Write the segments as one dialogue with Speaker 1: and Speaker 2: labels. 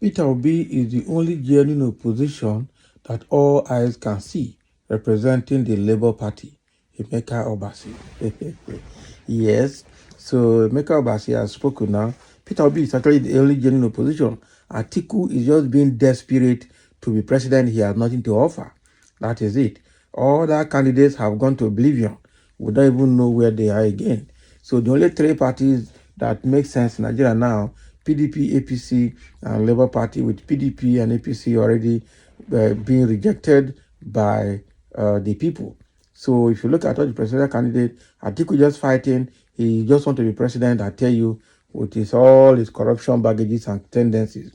Speaker 1: Peter Obi is the only genuine opposition that all eyes can see, representing the Labour Party, Emeka Obasi. Yes, so Emeka Obasi has spoken now. Peter Obi is actually the only genuine opposition. Atiku is just being desperate to be president. He has nothing to offer. That is it. All other candidates have gone to oblivion. We don't even know where they are again. So the only three parties that make sense in Nigeria now, PDP, APC, and Labour Party, with PDP and APC already being rejected by the people. So if you look at all the presidential candidate, Atiku just fighting, he just want to be president, I tell you, with all his corruption baggages and tendencies.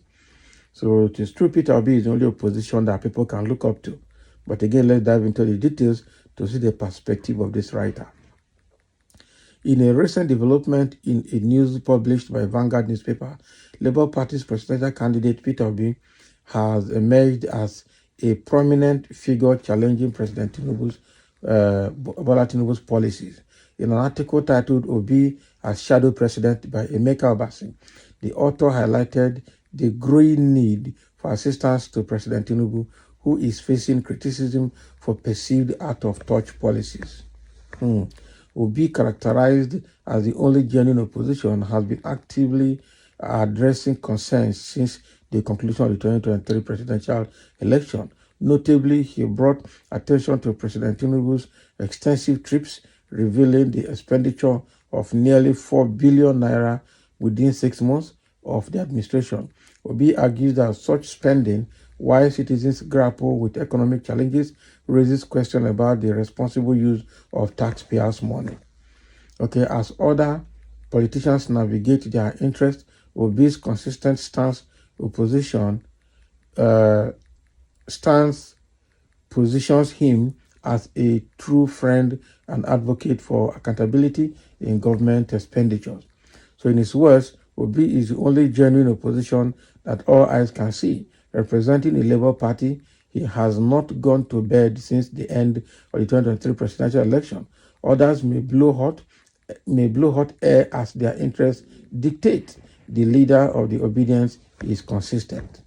Speaker 1: So it is true Peter Obi is the only opposition that people can look up to. But again, let's dive into the details to see the perspective of this writer. In a recent development in a news published by Vanguard newspaper, Labour Party's presidential candidate Peter Obi has emerged as a prominent figure challenging President Bola Tinubu's policies. In an article titled Obi as Shadow President by Emeka Obasi, the author highlighted the growing need for assistance to President Tinubu, who is facing criticism for perceived out-of-touch policies. Obi, characterized as the only genuine opposition, has been actively addressing concerns since the conclusion of the 2023 presidential election. Notably, he brought attention to President Tinubu's extensive trips, revealing the expenditure of nearly 4 billion naira within 6 months of the administration. Obi argues that such spending, while citizens grapple with economic challenges, raises questions about the responsible use of taxpayers' money. Okay, as other politicians navigate their interests, Obi's consistent stance positions him as a true friend and advocate for accountability in government expenditures. So in his words, Obi is the only genuine opposition that all eyes can see. Representing the Labour Party, he has not gone to bed since the end of the 2023 presidential election. Others may blow hot air as their interests dictate. The leader of the obedience is consistent.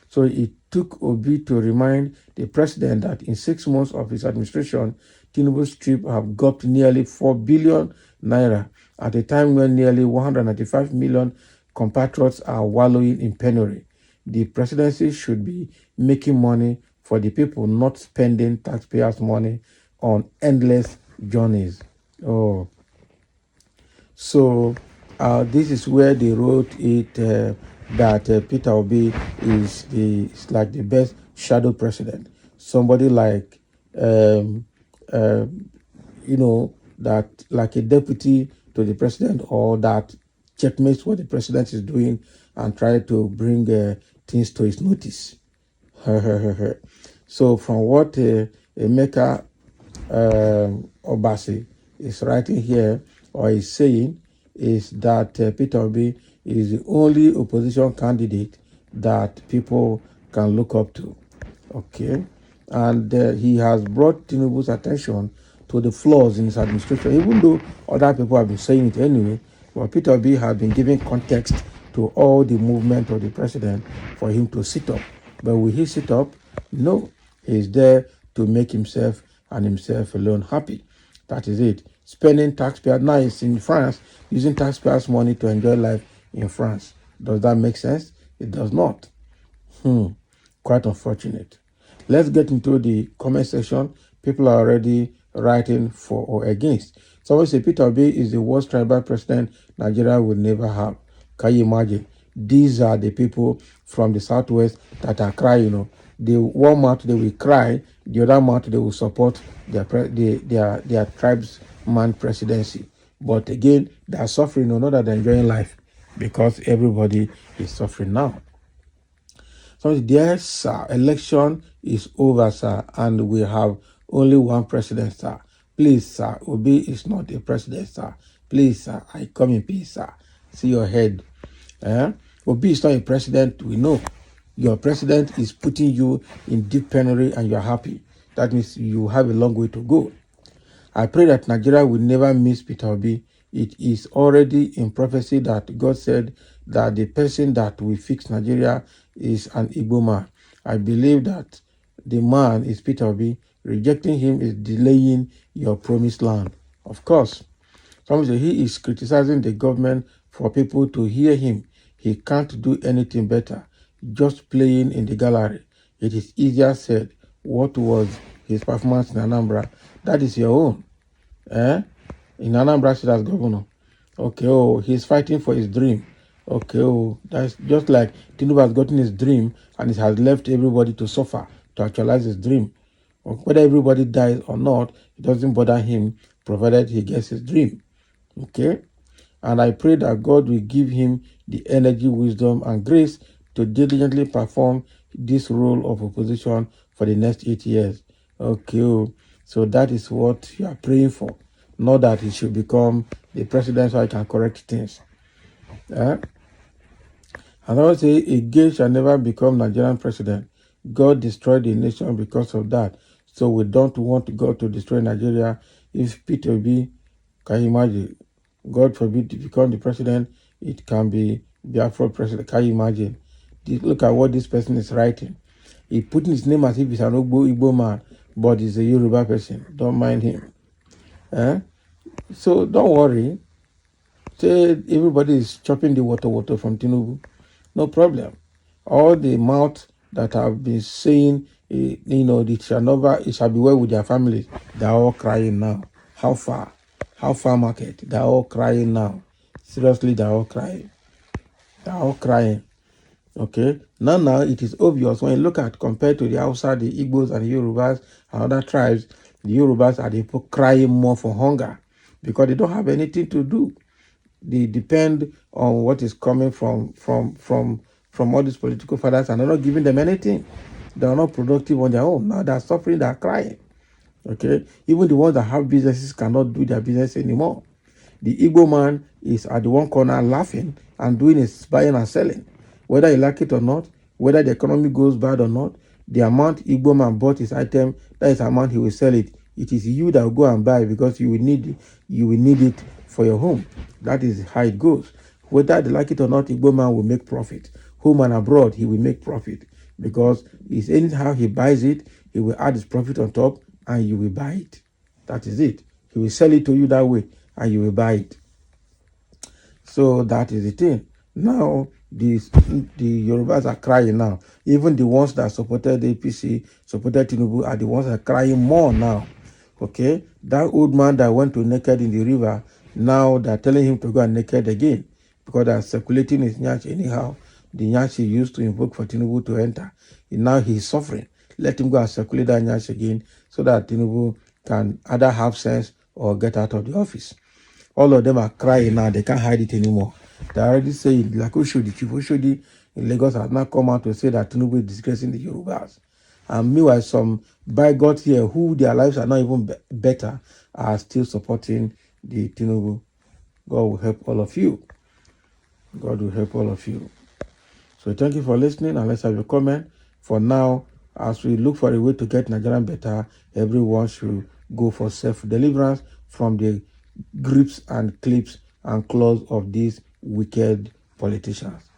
Speaker 1: So it took Obi to remind the president that in 6 months of his administration, Tinubu's trip have got nearly 4 billion naira at a time when nearly 195 million compatriots are wallowing in penury. The presidency should be making money for the people, not spending taxpayers' money on endless journeys. Oh, so this is where they wrote it that Peter Obi is like the best shadow president. Somebody like that like a deputy to the president, or that checkmates what the president is doing and try to bring things to his notice. So from what Emeka Obasi is writing here, or is saying, is that Peter Obi is the only opposition candidate that people can look up to. Okay, and he has brought Tinubu's attention to the flaws in his administration, even though other people have been saying it anyway. But Peter Obi has been giving context to all the movement of the president for him to sit up. But will he sit up? No, he's there to make himself and himself alone happy. That is it. Spending taxpayer, now it's in France, using taxpayers' money to enjoy life in France. Does that make sense? It does not. Quite unfortunate. Let's get into the comment section. People are already writing for or against. Someone say Peter Obi is the worst tribal president Nigeria will never have. Can you imagine? These are the people from the southwest that are crying. The one mouth they will cry, the other mouth they will support their tribesman presidency. But again, they are suffering, not that they're enjoying life, because everybody is suffering now. So, dear sir, election is over, sir, and we have only one president, sir. Please, sir, Obi is not a president, sir. Please, sir, I come in peace, sir. See your head. Obi is not a president, we know. Your president is putting you in deep penury and you're happy. That means you have a long way to go. I pray that Nigeria will never miss Peter Obi. It is already in prophecy that God said that the person that will fix Nigeria is an Igbo man. I believe that the man is Peter Obi. Rejecting him is delaying your promised land. Of course, some say he is criticizing the government for people to hear him. He can't do anything better, just playing in the gallery. It is easier said. What was his performance in Anambra? That is your own. In Anambra State as governor. Okay, oh, he's fighting for his dream. Okay, oh, that's just like Tinubu has gotten his dream and he has left everybody to suffer to actualize his dream. Whether everybody dies or not, it doesn't bother him, provided he gets his dream. Okay? And I pray that God will give him the energy, wisdom, and grace to diligently perform this role of opposition for the next 8 years. Okay, oh, so that is what you are praying for. Not that he should become the president so he can correct things. And I would say, a gay shall never become Nigerian president. God destroyed the nation because of that. So we don't want God to destroy Nigeria. If Peter B, can you imagine? God forbid to become the president, it can be Biafra president. Can you imagine? Look at what this person is writing. He putting his name as if he's an Igbo man, but he's a Yoruba person. Don't mind him. So don't worry. Say everybody is chopping the water from Tinubu. No problem. All the mouth that have been saying, it shall be well with their families. They're all crying now. How far? How far market? They're all crying now. Seriously, they're all crying. They're all crying. Okay. Now it is obvious when you look at compared to the Hausa, the Igbos, and the Yorubas and other tribes, the Yorubas are the people crying more for hunger because they don't have anything to do. They depend on what is coming from all these political fathers, and they're not giving them anything. They are not productive on their own. Now they're suffering, they're crying. Okay, even the ones that have businesses cannot do their business anymore. The Igbo man is at the one corner laughing and doing his buying and selling. Whether you like it or not, whether the economy goes bad or not, the amount Igbo man bought his item, that is the amount he will sell it. It is you that will go and buy because you will need it for your home. That is how it goes. Whether they like it or not, Igbo man will make profit. Home and abroad, he will make profit because it's anyhow he buys it, he will add his profit on top and you will buy it. That is it. He will sell it to you that way and you will buy it. So that is the thing. Now, the Yorubas are crying now. Even the ones that supported the APC, supported Tinubu, are the ones that are crying more now. Okay? That old man that went to naked in the river, now they're telling him to go and naked again because they're circulating his nyash anyhow. The nyash he used to invoke for Tinubu to enter. And now he's suffering. Let him go and circulate that nyash again so that Tinubu can either have sense or get out of the office. All of them are crying now. They can't hide it anymore. They already saying, like Oshodi, Chief Oshodi in Lagos has now come out to say that Tinubu is disgracing the Yorubas. And meanwhile, some bigots here who their lives are not even better are still supporting the Tinubu. God will help all of you. God will help all of you. So thank you for listening, and let's have a comment. For now, as we look for a way to get Nigerian better, everyone should go for self-deliverance from the grips and clips and claws of these wicked politicians.